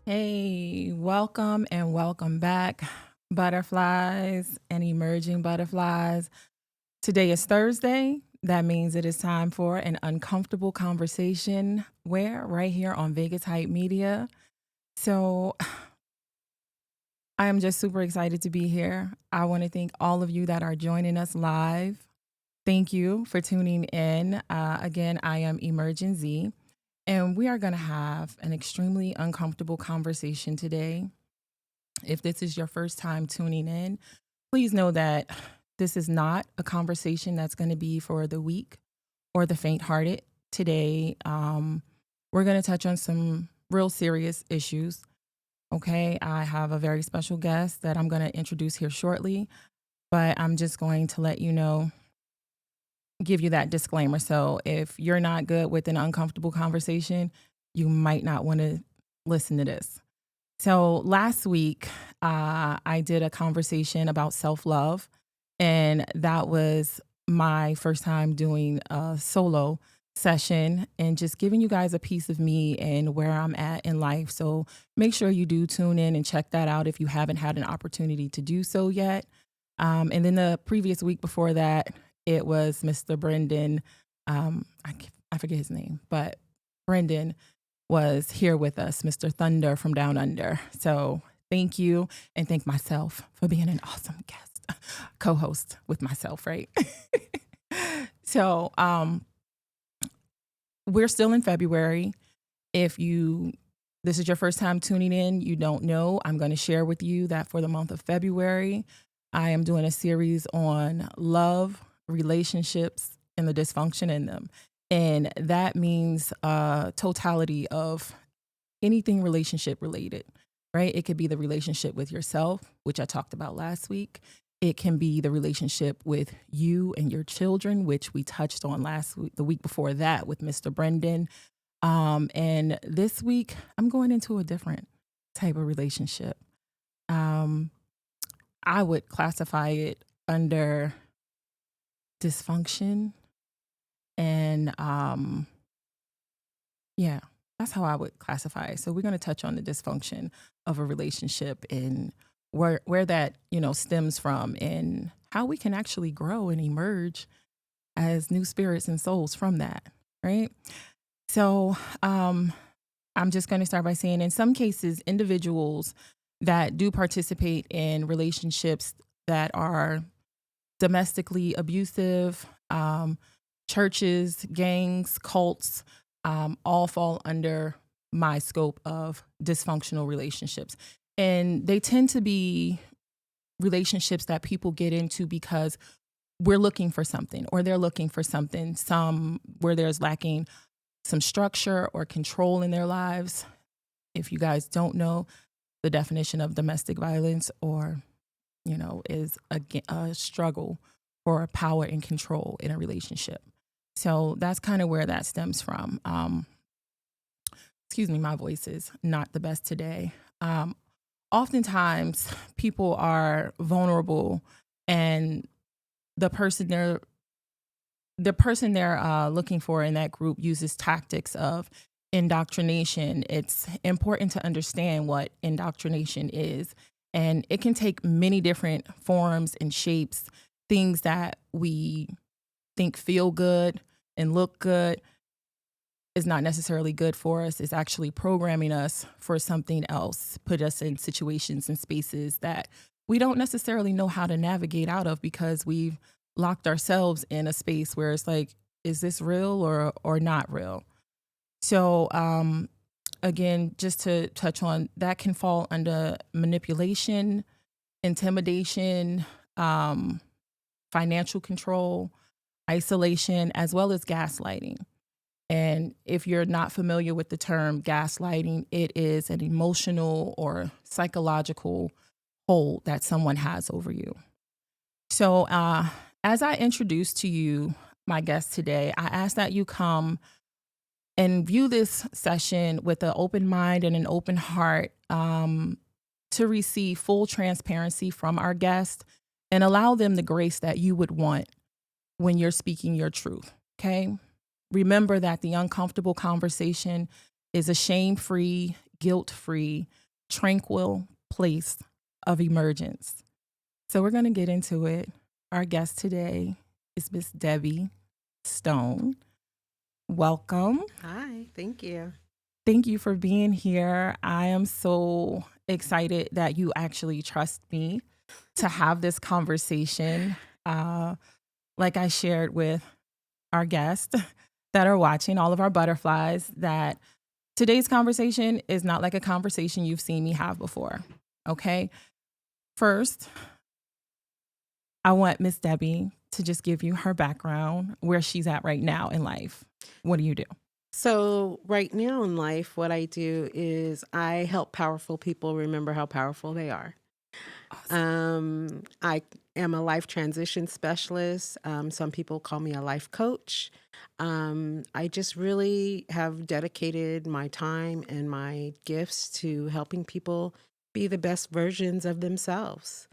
Hey, welcome and welcome back, butterflies and emerging butterflies. Today is Thursday. That means it is time for an uncomfortable conversation where right here on Vegas Hype Media. So I am just super excited to be here. I want to thank all of you that are joining us live. Thank you for tuning in. Again, I am Emerging Z, and we are going to have an extremely uncomfortable conversation today. If this is your first time tuning in, please know that this is not a conversation that's going to be for the weak or the faint hearted. Today, we're going to touch on some real serious issues. Okay, I have a very special guest that I'm going to introduce here shortly, but I'm just going to let you know, give you that disclaimer. So if you're not good with an uncomfortable conversation, you might not want to listen to this. So last week, I did a conversation about self love, and that was my first time doing a solo session and just giving you guys a piece of me and where I'm at in life. So make sure you do tune in and check that out if you haven't had an opportunity to do so yet. And then the previous week before that, it was Mr. Brendan. I forget his name, but Brendan was here with us, Mr. Thunder from Down Under. So thank you, and thank myself for being an awesome guest, co-host with myself, right? So we're still in February. If this is your first time tuning in, you don't know, I'm going to share with you that for the month of February, I am doing a series on love, relationships, and the dysfunction in them. And that means totality of anything relationship related, right? It could be the relationship with yourself, which I talked about last week. It can be the relationship with you and your children, which we touched on last week, the week before that with Mr. Brendan. And this week, I'm going into a different type of relationship. Um, I would classify it under dysfunction and yeah, that's how I would classify it. So we're going to touch on the dysfunction of a relationship and where that, stems from and how we can actually grow and emerge as new spirits and souls from that, right? So, I'm just going to start by saying in some cases individuals that do participate in relationships that are domestically abusive, churches, gangs, cults, all fall under my scope of dysfunctional relationships. And they tend to be relationships that people get into because we're looking for something or they're looking for something, some where there's lacking some structure or control in their lives. If you guys don't know the definition of domestic violence or, is a struggle for power and control in a relationship. So that's kind of where that stems from. Excuse me, my voice is not the best today. Oftentimes, people are vulnerable, and the person they're looking for in that group uses tactics of indoctrination. It's important to understand what indoctrination is, and it can take many different forms and shapes. Things that we think feel good and look good is not necessarily good for us. It's actually programming us for something else, put us in situations and spaces that we don't necessarily know how to navigate out of because we've locked ourselves in a space where it's like, is this real or not real? So again, just to touch on that can fall under manipulation, intimidation, financial control, isolation, as well as gaslighting. And if you're not familiar with the term gaslighting, it is an emotional or psychological hold that someone has over you. So, as I introduce to you my guest today, I ask that you come and view this session with an open mind and an open heart to receive full transparency from our guest and allow them the grace that you would want when you're speaking your truth. Okay. Remember that the uncomfortable conversation is a shame-free, guilt-free, tranquil place of emergence. So we're going to get into it. Our guest today is Miss Debbie Stone. Welcome. Hi, thank you. Thank you for being here. I am so excited that you actually trust me to have this conversation. Like I shared with our guests that are watching, all of our butterflies, that today's conversation is not like a conversation you've seen me have before. Okay. First, I want Miss Debbie to just give you her background, where she's at right now in life. What do you do? So, right now in life, what I do is I help powerful people remember how powerful they are. Awesome. I am a life transition specialist. Some people call me a life coach. I just really have dedicated my time and my gifts to helping people be the best versions of themselves.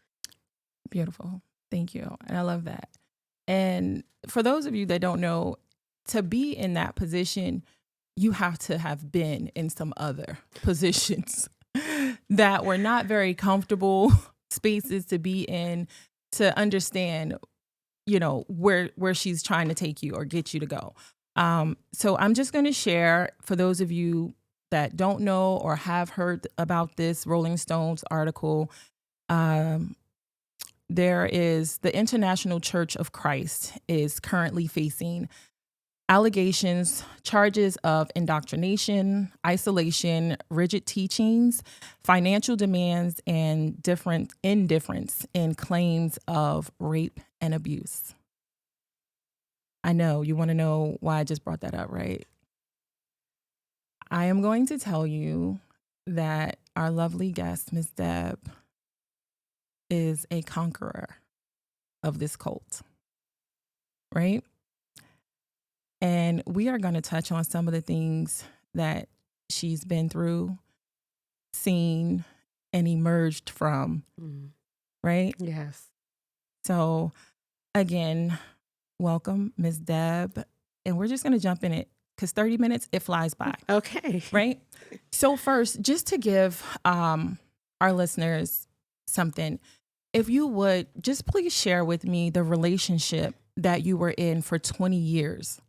Beautiful. Thank you. And I love that. And for those of you that don't know, to be in that position, you have to have been in some other positions that were not very comfortable spaces to be in, to understand, where she's trying to take you or get you to go. So I'm just going to share, for those of you that don't know or have heard about this Rolling Stones article. There is the International Church of Christ is currently facing allegations, charges of indoctrination, isolation, rigid teachings, financial demands, and indifference in claims of rape and abuse. I know you want to know why I just brought that up, right? I am going to tell you that our lovely guest, Ms. Deb, is a conqueror of this cult, right? And we are going to touch on some of the things that she's been through, seen, and emerged from, Mm, right? Yes. So, again, welcome, Ms. Deb. And we're just going to jump in it because 30 minutes, it flies by, Okay. right? So, first, just to give our listeners something, if you would just please share with me the relationship that you were in for 20 years.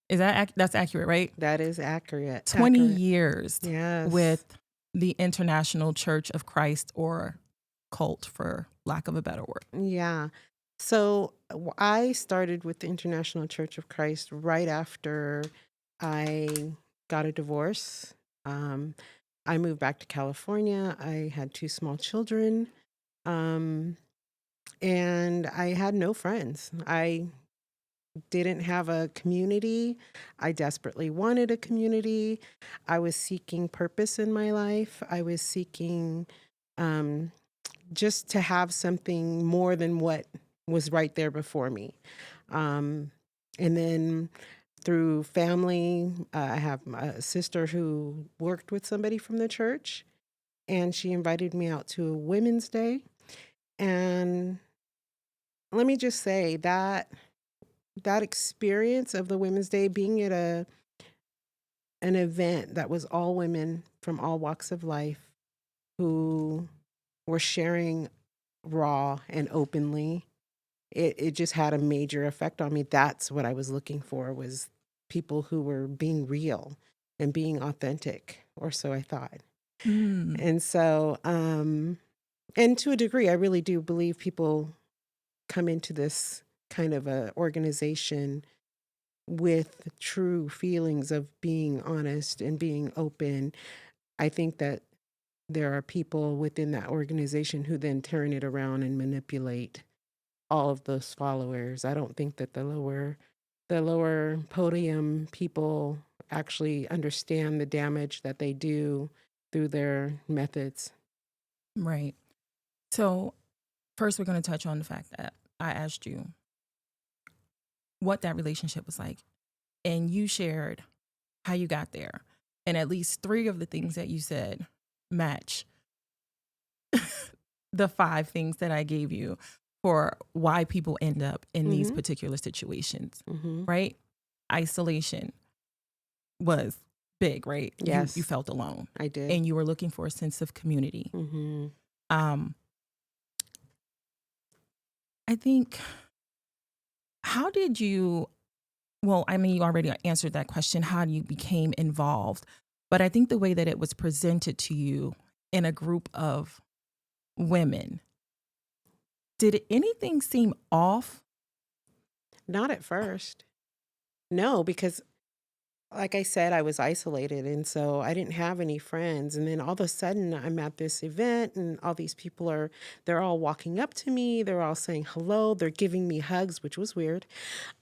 Is that's accurate, right? That is accurate. 20 years Yes. with the International Church of Christ, or cult, for lack of a better word. Yeah. So I started with the International Church of Christ right after I got a divorce. Um, I moved back to California. I had two small children. Um, and I had no friends. I didn't have a community. I desperately wanted a community. I was seeking purpose in my life. I was seeking um, just to have something more than what was right there before me. Um, and then through family, I have a sister who worked with somebody from the church, and she invited me out to a Women's Day. And let me just say that experience of the Women's Day, being at an event that was all women from all walks of life who were sharing raw and openly, it just had a major effect on me. That's what I was looking for, was people who were being real and being authentic, or so I thought. Mm, And so, and to a degree, I really do believe people come into this kind of a organization with true feelings of being honest and being open. I think that there are people within that organization who then turn it around and manipulate all of those followers. I don't think that the lower podium people actually understand the damage that they do through their methods. right. So, first, we're going to touch on the fact that I asked you what that relationship was like, and you shared how you got there. And at least three of the things that you said match the five things that I gave you for why people end up in these Mhm. particular situations, Mhm. right? Isolation was big, right? You Yes, felt alone, I did. and you were looking for a sense of community. Hmm. Um, I think, how did you well, I mean, you already answered that question, how you became involved, but I think the way that it was presented to you in a group of women, did anything seem off? Not at first. No, because like I said, I was isolated, and so I didn't have any friends. And then all of a sudden, I'm at this event, and all these people they're all walking up to me. They're all saying hello. They're giving me hugs, which was weird.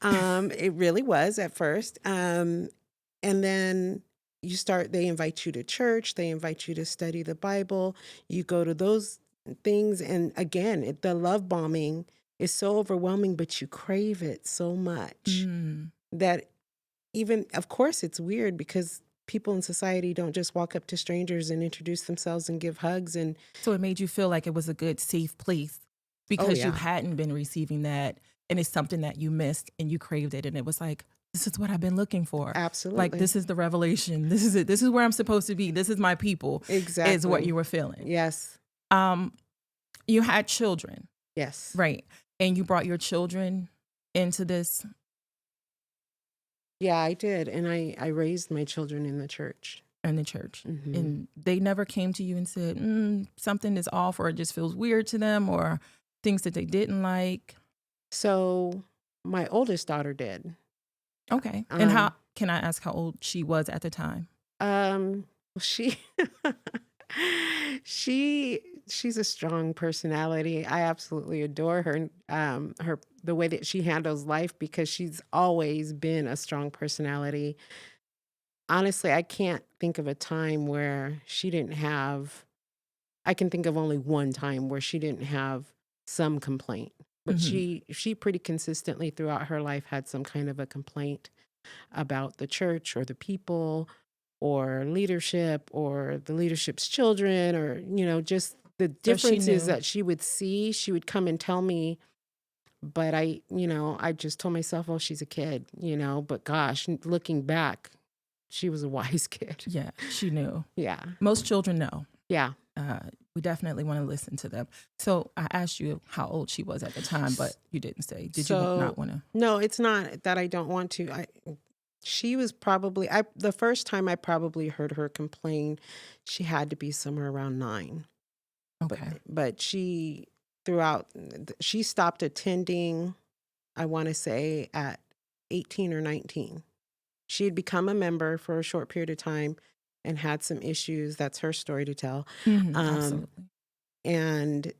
It really was at first. And then they invite you to church, they invite you to study the Bible. You go to those things. And again, the love bombing is so overwhelming, but you crave it so much Mm. that even, of course, it's weird because people in society don't just walk up to strangers and introduce themselves and give hugs. And So it made you feel like it was a good, safe place oh, because you yeah, hadn't been receiving that, and it's something that you missed and you craved it, and it was like, this is what I've been looking for. Like, absolutely. this is the revelation. This is it. This is where I'm supposed to be. This is my people, is what Exactly. you were feeling. Yes. Um, you had children, Yes. right? And you brought your children into this Yeah, I did. And I raised my children in the church. in the church. Hmm. And they never came to you and said, something is off, or it just feels weird to them, or things that they didn't like. So my oldest daughter did. Okay. And how Um, can I ask how old she was at the time? she she she's a strong personality. I absolutely adore her. Her the way that she handles life because she's always been a strong personality. Honestly, I can't think of a time where she didn't have. I can think of only one time where she didn't have some complaint. But Hmm. she pretty consistently throughout her life had some kind of a complaint about the church or the people or leadership or the leadership's children or just the So she differences knew. that she would see. She would come and tell me, but I just told myself, oh, she's a kid, but gosh, looking back, she was a wise kid. Yeah, she knew. Yeah. Most children know. Yeah. Uh, we definitely want to listen to them. So I asked you how old she was at the time, but you didn't say. Did you not So want to? no, it's not that I don't want to. She was probably the first time I probably heard her complain, she had to be somewhere around 9. But Okay. but she throughout she stopped attending, I want to say at 18 or 19. She had become a member for a short period of time and had some issues. That's her story to tell. Um, Absolutely. and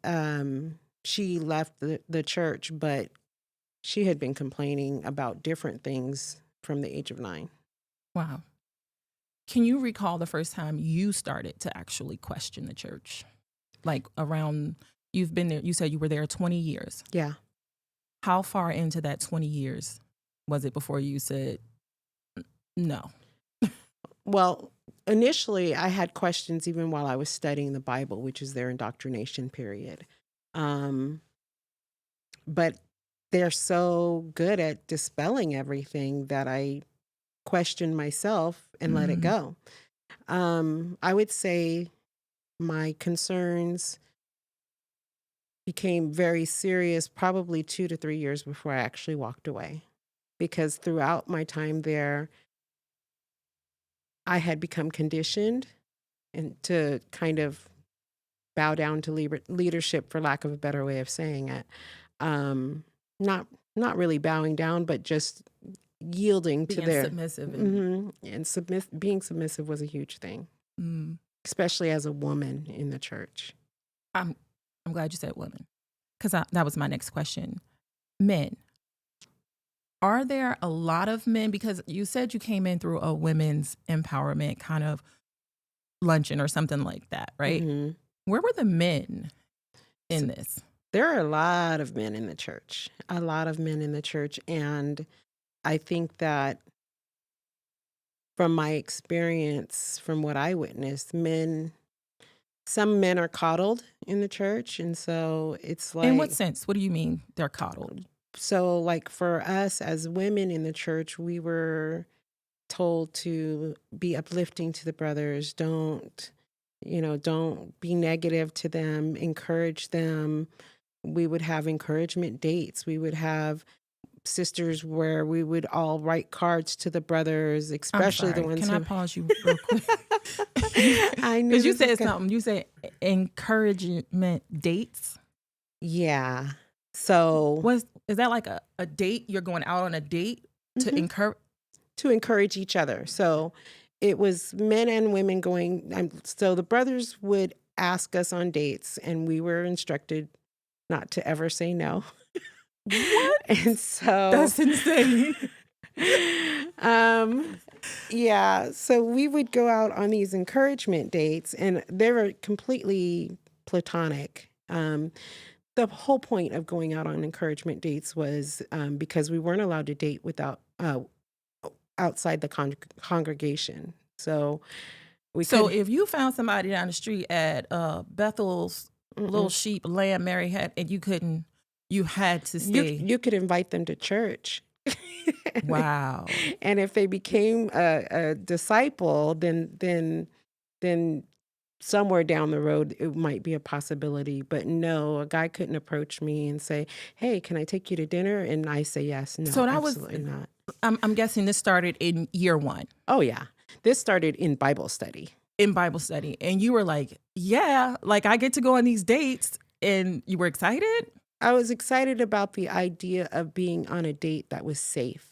she left the church, but she had been complaining about different things from the age of 9. Wow. Can you recall the first time you started to actually question the church? Like around, you've been there, you said you were there 20 years. Yeah. How far into that 20 years was it before you said no? Well, initially, I had questions even while I was studying the Bible, which is their indoctrination period. Um, but they're so good at dispelling everything that I questioned myself and let it Mm, go. I would say my concerns became very serious probably 2 to 3 years before I actually walked away. Because throughout my time there, I had become conditioned and to kind of bow down to leadership, for lack of a better way of saying it. Um, not not really bowing down, but just yielding to being their. submissive and And being submissive was a huge thing, mm, especially as a woman in the church. I'm I'm glad you said women, because that was my next question. Men, are there a lot of men? Because you said you came in through a women's empowerment kind of luncheon or something like that, right? Hmm. Where were the men So in this? there are a lot of men in the church, a lot of men in the church, and I think that from my experience, from what I witnessed, some men are coddled in the church, and so it's In what like. sense? What do you mean they're coddled? So, like for us as women in the church, we were told to be uplifting to the brothers. Don't be negative to them, encourage them. We would have encouragement dates. We would have sisters where we would all write cards to the brothers, I'm especially the sorry. ones Can I who pause you real quick? I knew Because you this was said good. something. You said encouragement dates. Yeah. So Is that like a date? You're going out on a date to mhm, encourage? to encourage each other. So it was men and women going. So the brothers would ask us on dates, and we were instructed not to ever say no. What? And so, That's insane. um, yeah, so we would go out on these encouragement dates, and they were completely platonic. The whole point of going out on encouragement dates was because we weren't allowed to date without outside the congregation. So we So couldn't. if you found somebody down the street at Bethel's little Mm-mm. sheep lamb Mary had, and you had to You stay. you could invite them to church. Wow. And if they became a disciple, then somewhere down the road it might be a possibility. But no, a guy couldn't approach me and say, "Hey, can I take you to dinner?" And I say yes. No, So that was, absolutely not. I'm guessing this started in year 1 Oh yeah, this started in Bible study. in Bible study. And you were like, yeah, like I get to go on these dates. And you were excited? I was excited about the idea of being on a date that was safe.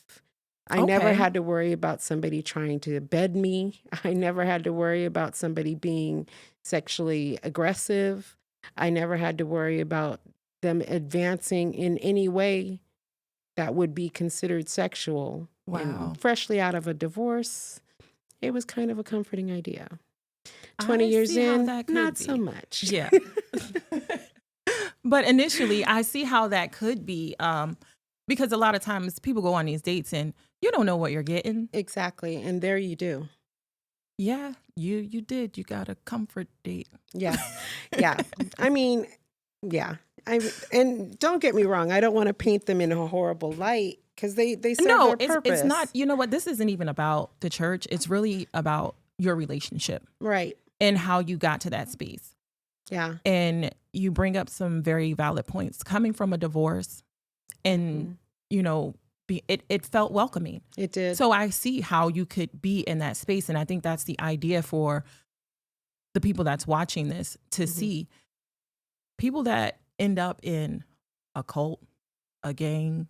I never Okay. had to worry about somebody trying to bed me. I never had to worry about somebody being sexually aggressive. I never had to worry about them advancing in any way that would be considered sexual. Wow. And freshly out of a divorce, it was kind of a comforting idea. 20 I years see how in, that could not be. so much. Yeah. But initially, I see how that could be, because a lot of times people go on these dates and you don't know what you're getting. Exactly. And there you do. Yeah, you did. You got a comfort date. Yeah. Yeah. I mean, yeah. And don't get me wrong, I don't want to paint them in a horrible light because they serve No, their it's purpose. not. You know what? This isn't even about the church. It's really about your relationship Right. and how you got to that space. Yeah. And you bring up some very valid points. Coming from a divorce, and you know, it felt welcoming. It did. So I see how you could be in that space, and I think that's the idea for the people that's watching this to see people that end up in a cult, a gang,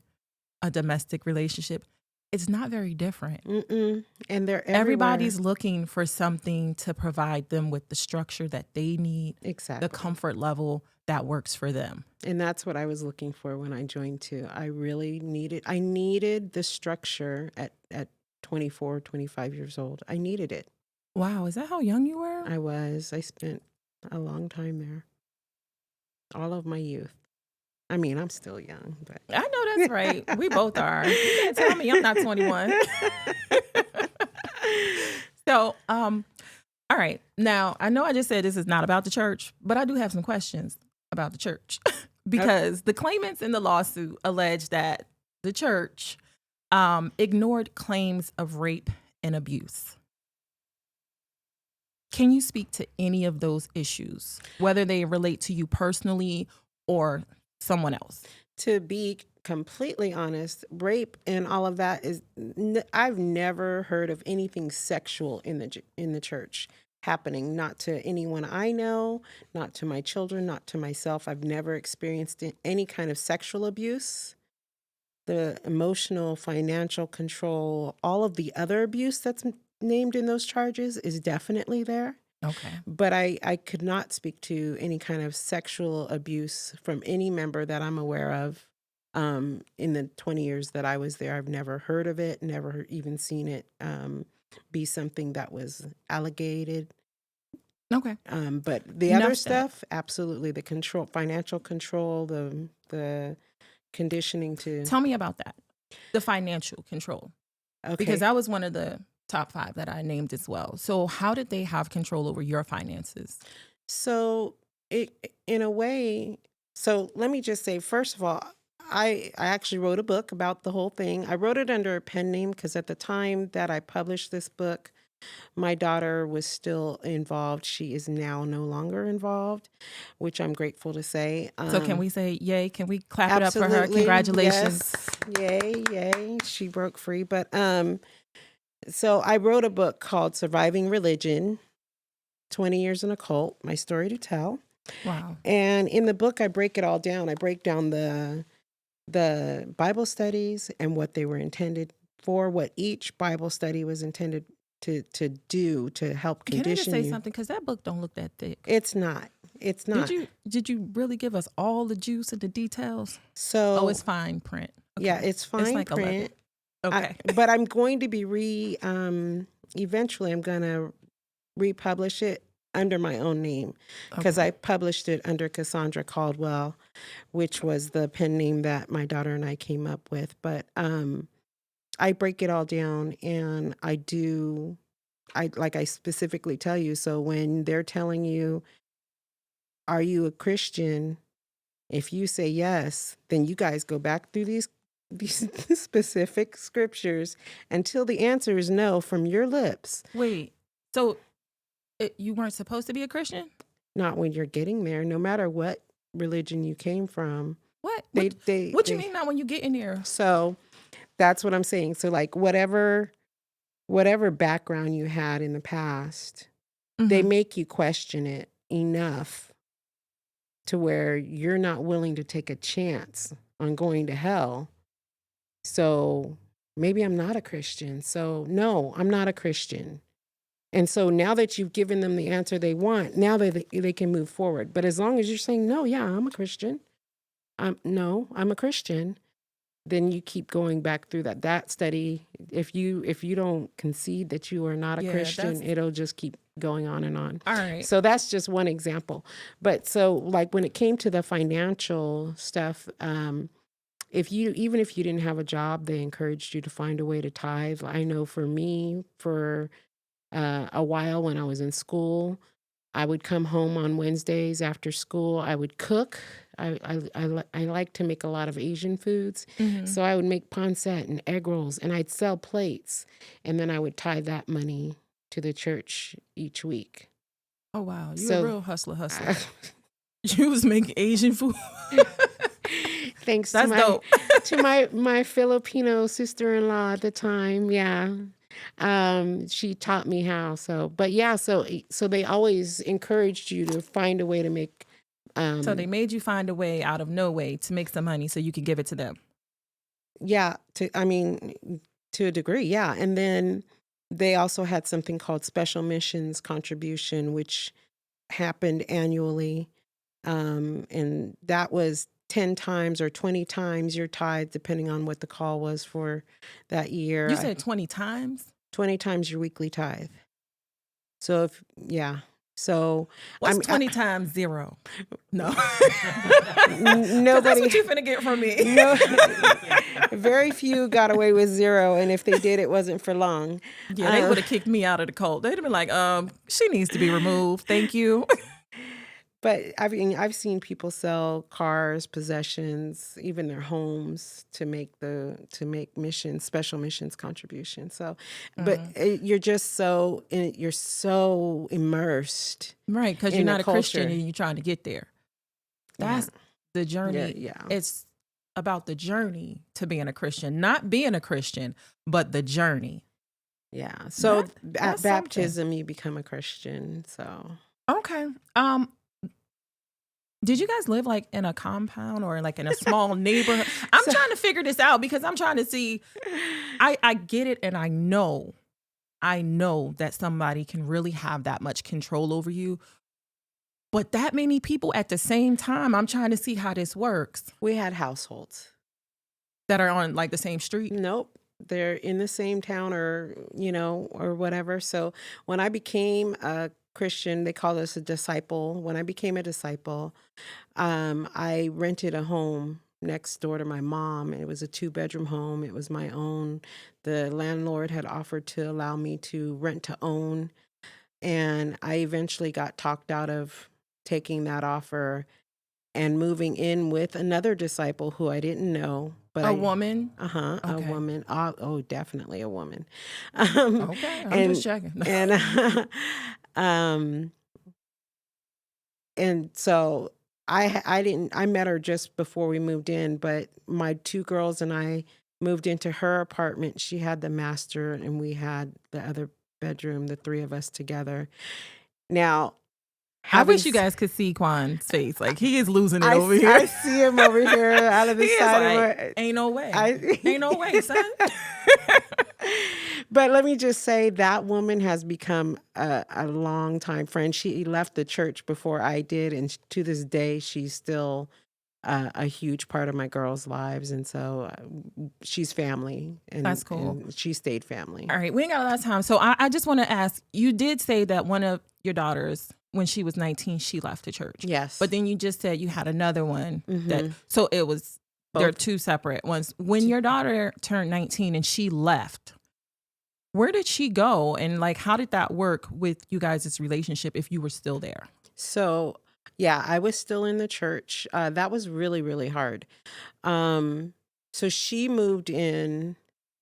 a domestic relationship. It's not very different. Mm-mm. And they're everywhere. Everybody's looking for something to provide them with the structure that they need, Exactly. the comfort level that works for them. And that's what I was looking for when I joined too. I needed the structure at 24, 25 years old. I needed it. Wow, is that how young you were? I spent a long time there. All of my youth. I mean, I'm still young, but I know that's right. We both are. You can't tell me I'm not 21. So, all right. Now, I know I just said this is not about the church, but I do have some questions about the church because the claimants in the lawsuit allege that the church ignored claims of rape and abuse. Can you speak to any of those issues, whether they relate to you personally or someone else? To be completely honest, rape and all of that I've never heard of anything sexual in the church happening, not to anyone I know, not to my children, not to myself. I've never experienced any kind of sexual abuse. The emotional, financial control, all of the other abuse that's named in those charges is definitely there. Okay. But I could not speak to any kind of sexual abuse from any member that I'm aware of. In the 20 years that I was there, I've never heard of it, never even seen it be something that was allegated. Okay. But the Enough other said. stuff, absolutely, the control, financial control, the conditioning to. Tell me about that. The financial control. Okay. Because that was one of the top 5 that I named as well. So how did they have control over your finances? So in a way, so let me just say, first of all, I actually wrote a book about the whole thing. I wrote it under a pen name because at the time that I published this book, my daughter was still involved. She is now no longer involved, which I'm grateful to say. So can we say yay? Can we clap it up for her? Absolutely, Congratulations. yes, yay, yay. She broke free. But so I wrote a book called Surviving Religion: 20 Years in a Cult, My Story to Tell. Wow. And in the book, I break it all down. I break down the Bible studies and what they were intended for, what each Bible study was intended to do to help Can I just condition say you. something? Because that book don't look that thick. It's not. It's not. Did you really give us all the juice and the details? Oh, So it's fine print. yeah, Okay. it's fine like 11. print. Okay. But I'm going to be eventually I'm going to republish it under my own name because Okay. I published it under Cassandra Caldwell, which was the pen name that my daughter and I came up with. But I break it all down, and I specifically tell you. So when they're telling you, are you a Christian? If you say yes, then you guys go back through these specific scriptures until the answer is no from your lips. Wait. So you weren't supposed to be a Christian? Not when you're getting there, no matter what religion you came from. What? They What you mean not when you get in there? So that's what I'm saying. So like whatever background you had in the past, they Mhm. make you question it enough to where you're not willing to take a chance on going to hell. So maybe I'm not a Christian. So no, I'm not a Christian. And so now that you've given them the answer they want, now they can move forward. But as long as you're saying, no, yeah, I'm a Christian. No, I'm a Christian. Then you keep going back through that study. If you don't concede that you are not a Yeah, Christian, it'll just keep going on and on. All right. So that's just one example. But so like when it came to the financial stuff, even if you didn't have a job, they encouraged you to find a way to tithe. I know for me, for a while when I was in school, I would come home on Wednesdays after school. I would cook. I like to make a lot of Asian foods. Mhm. So I would make pancit and egg rolls, and I'd sell plates. And then I would tie that money to the church each week. Oh wow, you a So real hustler. You was making Asian food. thanks That's dope. to my Filipino sister-in-law at the time. Yeah. She taught me how. So they always encouraged you to find a way to make So they made you find a way out of no way to make some money so you could give it to them. yeah, to a degree, yeah. And then they also had something called special missions contribution, which happened annually. And that was 10 times or 20 times your tithe, depending on what the call was for that year. You said 20 times? 20 times your weekly tithe. So So What's 20 times 0? No. Nobody. That's what you finna get from me. No, very few got away with 0, and if they did, it wasn't for long. Yeah, they would have kicked me out of the cult. They'd have been like, she needs to be removed. Thank you. But I've seen people sell cars, possessions, even their homes to make special missions contributions. So, but you're just you're so immersed, Right, because in you're the not a Christian culture. and you're trying to get there. That's the journey. Yeah. It's about the journey to being a Christian, not being a Christian, but the journey. Yeah. So That's at baptism, you become a Christian. So Okay. Did you guys live like in a compound or like in a small neighborhood? I'm trying to figure this out because I'm trying to see. I get it, and I know that somebody can really have that much control over you. But that many people at the same time, I'm trying to see how this works we had households. that are on like the same street. Nope. They're in the same town or whatever. So when I became a Christian, they call us a disciple. When I became a disciple, I rented a home next door to my mom. It was a 2-bedroom home. It was my own. The landlord had offered to allow me to rent to own. And I eventually got talked out of taking that offer. and moving in with another disciple who I didn't know, but A woman? a Okay. woman. Oh, definitely a woman. Okay. I'm just And checking. and um and so I met her just before we moved in, but my two girls and I moved into her apartment. She had the master and we had the other bedroom, the three of us together. Now, I having wish you guys could see Quan's face. Like, he is losing it I over s here. I see him over here out of He the is side of like, my "Ain't no way. I Ain't no way, son." But let me just say that woman has become a longtime friend. She left the church before I did, and to this day, she's still a huge part of my girls' lives, and so, she's family, That's cool. and she stayed family. All right, we ain't got a lot of time. So I just wanna ask, you did say that one of your daughters, when she was 19, she left the church. But Yes. then you just said you had another one that Mhm. so it was they're Both two separate ones. When t your daughter turned 19 and she left, where did she go? And, like, how did that work with you guys' relationship if you were still there? So, yeah, I was still in the church. That was really, really hard. Um, so she moved in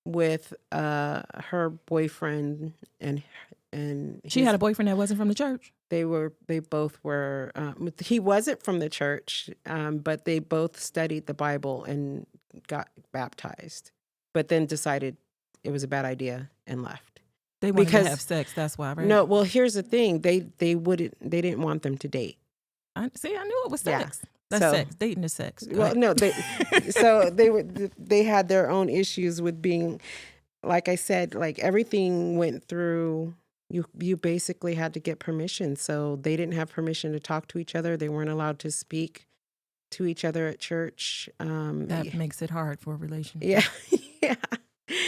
with her boyfriend and She had his a boyfriend that wasn't from the church? they both were he wasn't from the church, but they both studied the Bible and got baptized, but then decided it was a bad idea and left. They wanted to have Because sex, that's why, right? no, well, here's the thing. They didn't want them to date. I knew it was Yeah. sex. That's So sex. Dating is sex. Go well, ahead. no, they had their own issues with being, like I said, like everything went through. You basically had to get permission, so they didn't have permission to talk to each other. They weren't allowed to speak to each other at church. That makes it hard for a Yeah, relationship. yeah,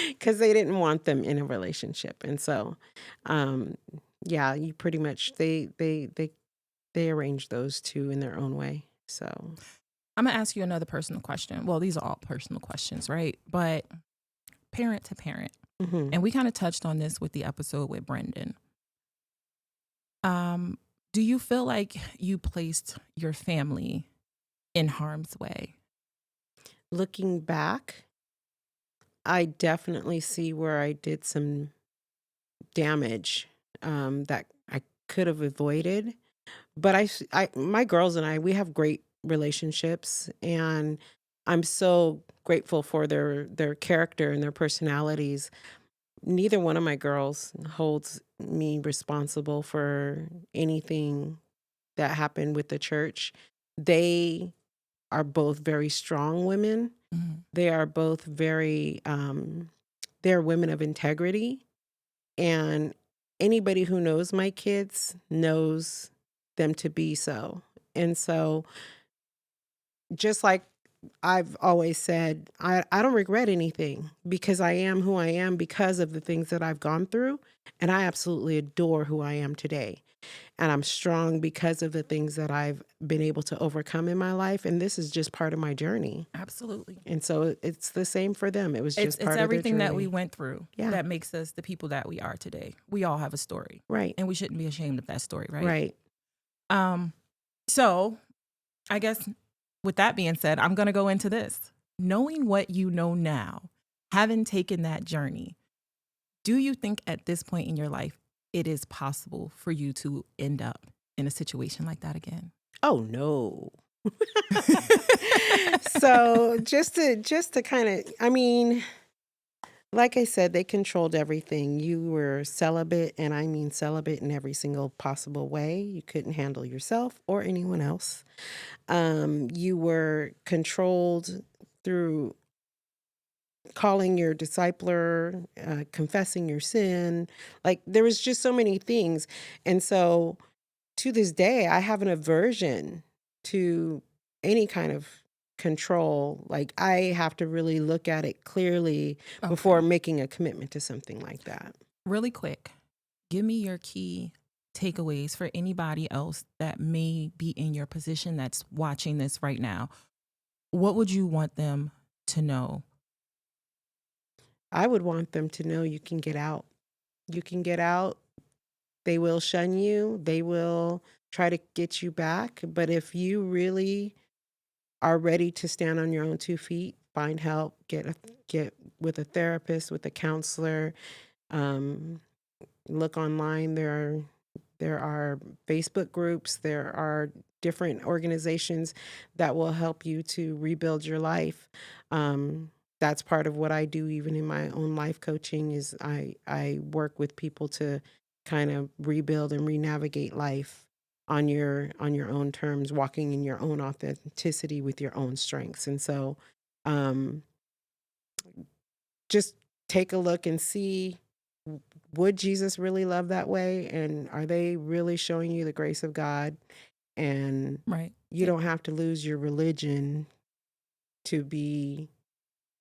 because they didn't want them in a relationship, and so, um, yeah, you pretty much they arranged those two in their own way. So, I'm gonna ask you another personal question. Well, these are all personal questions, right? But parent to parent. mhm. And we kind of touched on this with the episode with Brendan. Um, do you feel like you placed your family in harm's way? Looking back, I definitely see where I did some damage, that I could have avoided. But my girls and I, we have great relationships, and I'm so grateful for their character and their personalities. Neither one of my girls holds me responsible for anything that happened with the church. They are both very strong women. Mhm. They are both very they're women of integrity, and anybody who knows my kids knows them to be so. And so, just like I've always said, I don't regret anything because I am who I am because of the things that I've gone through. And I absolutely adore who I am today. And I'm strong because of the things that I've been able to overcome in my life. And this is just part of my journey. Absolutely. And so it's the same for them. It was just It's part of their everything that we journey. went through Yeah. that makes us the people that we are today. We all have a story, Right. and we shouldn't be ashamed of that story, right? Right. Um, so I guess with that being said, I'm going to go into this. Knowing what you know now, having taken that journey, do you think at this point in your life it is possible for you to end up in a situation like that again? Oh no. So just to kind of, I mean, like I said, they controlled everything. You were celibate, and I mean celibate in every single possible way. You couldn't handle yourself or anyone else. You were controlled through calling your discipler, confessing your sin. Like there was just so many things. And so to this day, I have an aversion to any kind of control. Like I have to really look at it clearly before Okay. making a commitment to something like that. Really quick, give me your key takeaways for anybody else that may be in your position that's watching this right now. What would you want them to know? I would want them to know you can get out. You can get out. They will shun you. They will try to get you back. But if you really are ready to stand on your own 2 feet, find help, get with a therapist, with a counselor, um, look online. There are Facebook groups, there are different organizations that will help you to rebuild your life. That's part of what I do even in my own life coaching is I work with people to kind of rebuild and re-navigate life on your own terms, walking in your own authenticity with your own strengths. And so um just take a look and see, would Jesus really love that way? And are they really showing you the grace of God? And Right. you don't have to lose your religion to be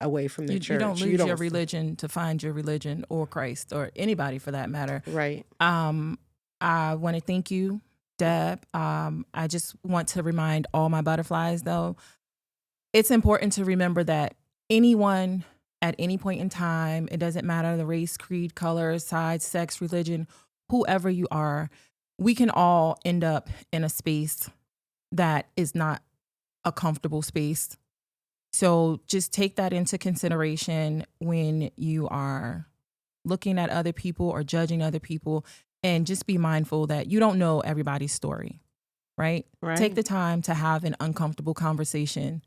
away from the You don't church. You lose your don't, religion to find your religion or Christ or anybody for that matter. right, Um, I want to thank you, Deb. I just want to remind all my butterflies, though, it's important to remember that anyone at any point in time, it doesn't matter the race, creed, color, size, sex, religion, whoever you are, we can all end up in a space that is not a comfortable space. So just take that into consideration when you are looking at other people or judging other people, and just be mindful that you don't know everybody's story, right? Take right. the time to have an uncomfortable conversation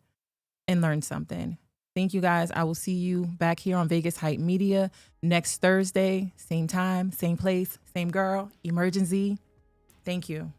and learn something. Thank you guys. I will see you back here on Vegas Hype Media next Thursday, same time, same place, same girl, Emergency. Thank you.